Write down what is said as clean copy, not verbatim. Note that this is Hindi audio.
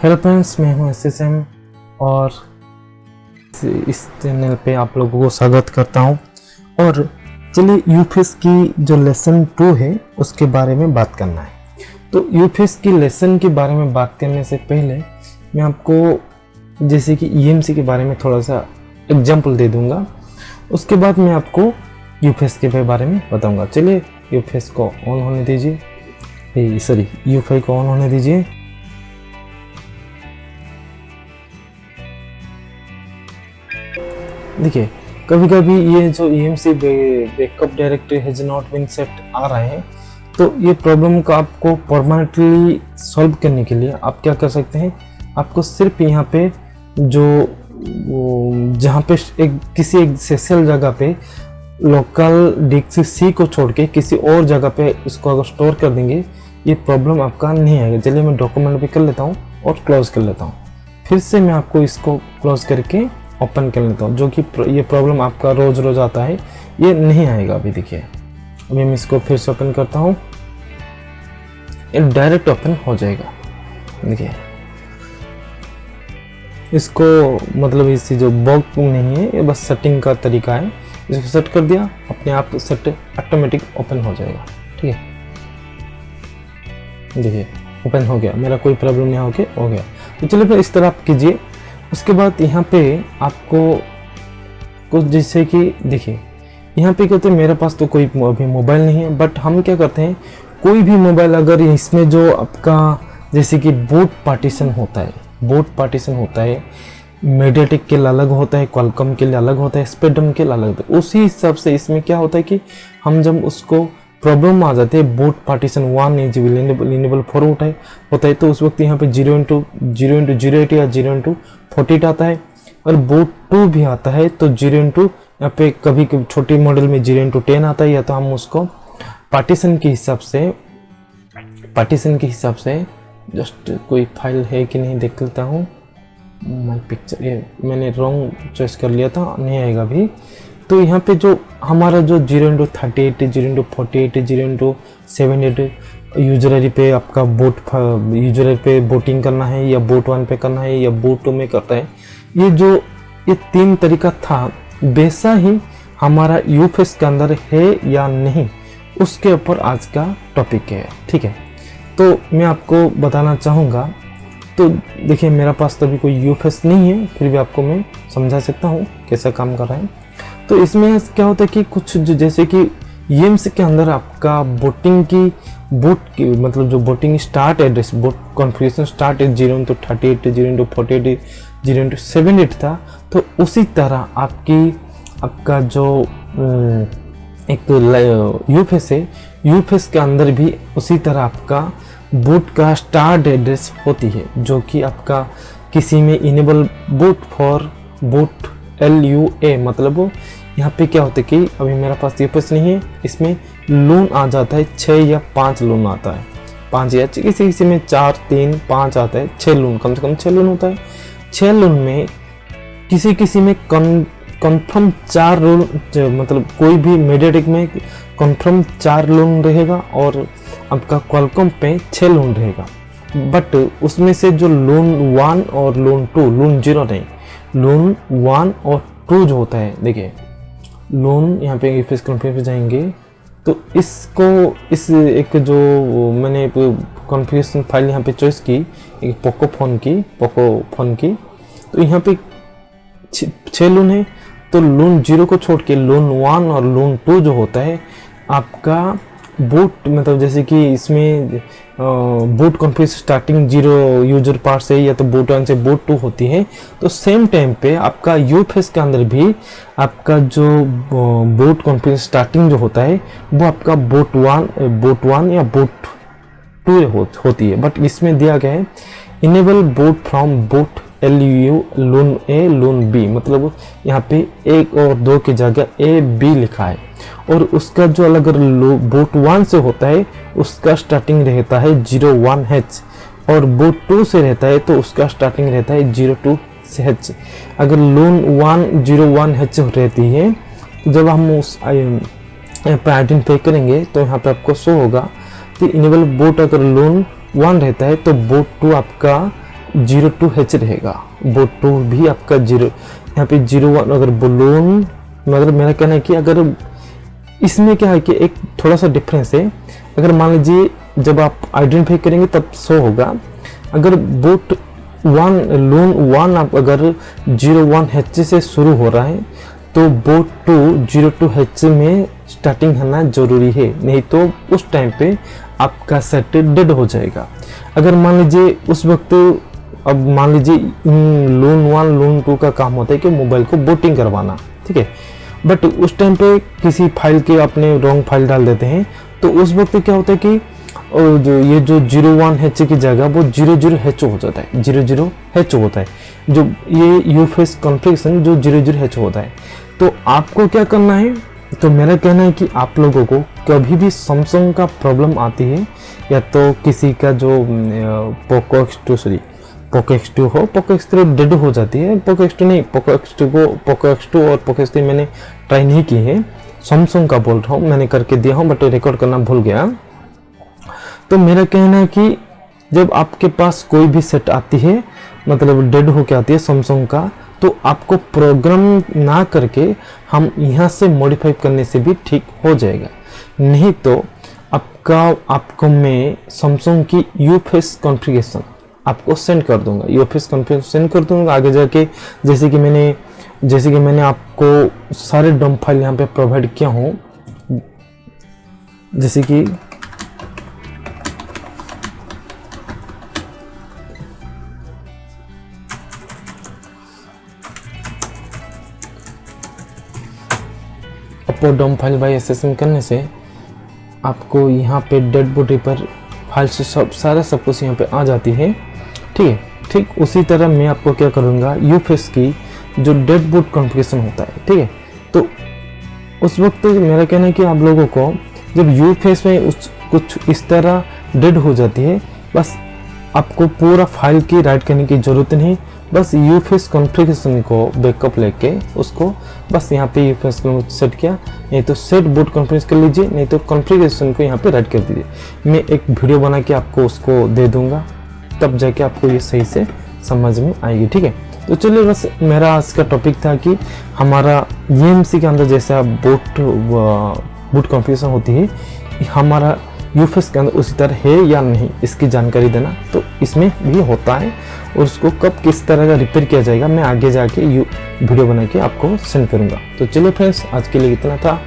हेलो फ्रेंड्स, मैं हूं SSM और इस चैनल पे आप लोगों को स्वागत करता हूं। और चलिए यूफेस की जो लेसन 2 है उसके बारे में बात करना है। तो यूफेस की लेसन के बारे में बात करने से पहले मैं आपको जैसे कि EMC के बारे में थोड़ा सा एग्जाम्पल दे दूंगा, उसके बाद मैं आपको यूफेस के बारे में बताऊंगा। चलिए यूफेस को ऑन होने दीजिए, यूफाई को ऑन होने दीजिए। देखिए, कभी कभी ये जो EMC backup directory has not been set आ रहा है, तो ये प्रॉब्लम को आपको परमानेंटली सॉल्व करने के लिए आप क्या कर सकते हैं, आपको सिर्फ यहाँ पे जो जहाँ पे किसी एक स्पेशल जगह पे लोकल DXC को छोड़ के किसी और जगह पे इसको अगर स्टोर कर देंगे, ये प्रॉब्लम आपका नहीं आएगा। चलिए मैं डॉक्यूमेंट भी कर लेता हूँ और क्लोज कर लेता हूँ। फिर से मैं आपको इसको क्लोज करके ओपन कर लेता हूँ, जो कि ये प्रॉब्लम आपका रोज रोज आता है, ये नहीं आएगा। अभी देखिए, अभी मैं इसको फिर से ओपन करता हूँ, ये डायरेक्ट ओपन हो जाएगा। देखिए, इसको मतलब इसी जो बग नहीं है, ये बस सेटिंग का तरीका है। इसको सेट कर दिया, अपने आप सेट ऑटोमेटिक ओपन हो जाएगा। ठीक है, देखिए ओपन हो गया, मेरा कोई प्रॉब्लम नहीं हो गया। तो चलिए फिर इस तरह आप कीजिए। उसके बाद यहाँ पे आपको कुछ जैसे कि देखिए, यहाँ पे कहते हैं मेरे पास तो कोई अभी मोबाइल नहीं है, बट हम क्या करते हैं, कोई भी मोबाइल अगर इसमें जो आपका जैसे कि बूट पार्टीशन होता है, मीडियाटेक के लिए अलग होता है, क्वालकॉम के लिए अलग होता है, स्पेक्ट्रम के लिए अलग होता है। उसी हिसाब से इसमें क्या होता है कि हम जब उसको प्रॉब्लम आ जाते हैं, boot partition 1 is enable for होता है, तो उस वक्त यहाँ पे 0x0 या 0x48 आता है। और बूट 2 भी आता है तो 0x यहाँ पे कभी छोटी मॉडल में 0x10 आता है। या तो हम उसको पार्टीशन के हिसाब से जस्ट कोई फाइल है कि नहीं देख लेता हूँ। माय पिक्चर, ये मैंने रॉन्ग चॉइस कर लिया था, नहीं आएगा अभी। तो यहाँ पे जो हमारा जो 0x38, 0x48, 0x78 यूजर पे आपका यूजर पे बोटिंग करना है, या बोट 1 पे करना है, या बोट 2 में करता है, ये 3 तरीका था, वैसा ही हमारा यूफेस के अंदर है या नहीं, उसके ऊपर आज का टॉपिक है। ठीक है, तो मैं आपको बताना चाहूँगा। तो देखिए, मेरा पास तो अभी कोई यूफेस नहीं है, फिर भी आपको मैं समझा सकता हूँ कैसा काम कर रहा है। तो इसमें क्या होता है कि कुछ जो जैसे कि EMC के अंदर आपका बोटिंग की मतलब जो boating start address, boat configuration start है 0x38, 0x48, 0x78 था। तो उसी तरह आपका जो एक यूफेस है, यूफेस के अंदर भी उसी तरह आपका बूट का स्टार्ट एड्रेस होती है, जो कि आपका किसी में enable boot for boot LUA, मतलब यहाँ पे क्या होता है कि अभी मेरा पास यूफेस नहीं है, इसमें लोन आ जाता है 6 या 5 लोन आता है, 5 या किसी में 4, 3, 5 आता है, 6 लोन, कम से कम 6 लोन होता है। 6 लोन में किसी में कन्फर्म 4 लोन, मतलब कोई भी मीडियाटेक में कन्फर्म 4 लोन रहेगा और आपका क्वालकॉम पे 6 लोन रहेगा। बट उसमें से जो लोन 1 और लोन 2, लोन 0 नहीं, लोन 1 और 2 जो होता है, देखिए लोन यहाँ पे यूफेस कॉन्फ़िगर पे जाएंगे तो इस एक जो मैंने कॉन्फ़िगरेशन फाइल यहाँ पे चॉइस की, एक पोको फोन की, तो यहाँ पे 6 लोन है। तो लोन 0 को छोड़ के लोन 1 और लोन 2 जो होता है आपका बूट, मतलब जैसे कि इसमें boot configuration starting 0 user part से, या तो बूट 1 से बूट 2 होती है। तो सेम टाइम पे आपका यूफेस के अंदर भी आपका जो बूट कॉन्फ़िगरेशन स्टार्टिंग जो होता है वो आपका बूट 1 या बूट 2 होती है। बट इसमें दिया गया है enable boot from boot LU loan A loan B, मतलब यहाँ पे 1 और 2 की जगह AB लिखा है। और उसका जो अलग बूट 1 से होता है उसका स्टार्टिंग रहता है 01H, और बूट 2 से रहता है तो उसका स्टार्टिंग रहता है 02H। अगर लोन 01H रहती है तो जब हम उस पे आइडेंटिफाई करेंगे तो यहाँ पे आपको शो होगा कि इनेबल बूट अगर लोन 1 रहता है तो बूट 2 आपका 02H रहेगा, बोट 2 भी आपका 0, यहाँ पे 01 अगर बलून, मतलब मेरा कहना है कि अगर इसमें क्या है कि एक थोड़ा सा डिफरेंस है। अगर मान लीजिए जब आप आइडेंटिफाई करेंगे तब शो होगा, अगर बोट 1 लोन 1 आप अगर 01H से शुरू हो रहा है तो बोट 2 02H में स्टार्टिंग होना जरूरी है, नहीं तो उस टाइम पे आपका सेट डेड हो जाएगा। अगर मान लीजिए उस वक्त, अब मान लीजिए लोन 1 लोन 2 का काम होता है कि मोबाइल को बूटिंग करवाना, ठीक है, बट उस टाइम पे किसी फाइल के अपने रॉन्ग फाइल डाल देते हैं तो उस वक्त क्या होता है कि जो ये जो 01H की जगह वो 00H हो जाता है, 00H होता है, जो ये यूफेस कॉन्फ़िगरेशन जो 00H होता है। तो आपको क्या करना है, तो मेरा कहना है कि आप लोगों को कभी भी सैमसंग का प्रॉब्लम आती है या तो किसी का जो पोको X2 हो, पोको X3 डेड हो जाती है, पोको X2 नहीं, पोको X2 और पोको X3 मैंने ट्राई नहीं की है, सैमसंग का बोल रहा हूँ, मैंने करके दिया हूँ बट रिकॉर्ड करना भूल गया। तो मेरा कहना है कि जब आपके पास कोई भी सेट आती है, मतलब डेड होके आती है सैमसंग का, तो आपको प्रोग्राम ना करके हम यहाँ से मॉडिफाई करने से भी ठीक हो जाएगा। नहीं तो आपको मैं सैमसंग की यूफेस कॉन्फ़िगरेशन आपको सेंड कर दूंगा, यूफेस कॉन्फ़िगरेशन सेंड कर दूंगा आगे जाके, जैसे कि मैंने आपको सारे डंप फाइल यहाँ पे प्रोवाइड किया हूँ, जैसे कि अपलोड डॉम फाइल बाय एसएसएम करने से आपको यहाँ पे डेड बॉडी पर फाइल से सब कुछ यहाँ पे आ जाती है, ठीक है। ठीक उसी तरह मैं आपको क्या करूँगा, यूफेस की जो डेड बूट कॉन्फ़िगरेशन होता है, ठीक है, तो उस वक्त मेरा कहना है कि आप लोगों को जब यूफेस में कुछ इस तरह डेड हो जाती है, बस आपको पूरा फाइल की राइट करने की ज़रूरत नहीं, बस यूफेस कॉन्फ़िगरेशन को बैकअप लेके उसको बस यहाँ पे यूफेस को सेट किया, नहीं तो सेट बूट कॉन्फ़िगरेशन कर लीजिए, नहीं तो कॉन्फ़िगरेशन को यहाँ पे राइट कर दीजिए। मैं एक वीडियो बना के आपको उसको दे दूँगा, तब जाके आपको ये सही से समझ में आएगी, ठीक है। तो चलिए, बस मेरा आज का टॉपिक था कि हमारा EMC के अंदर जैसा बूट कॉन्फ़िगरेशन होती है, हमारा यूफेस के अंदर उसी तरह है या नहीं, इसकी जानकारी देना। तो इसमें भी होता है और उसको कब किस तरह का रिपेयर किया जाएगा मैं आगे जाके वीडियो बना के आपको सेंड करूँगा। तो चलिए फ्रेंड्स, आज के लिए इतना था।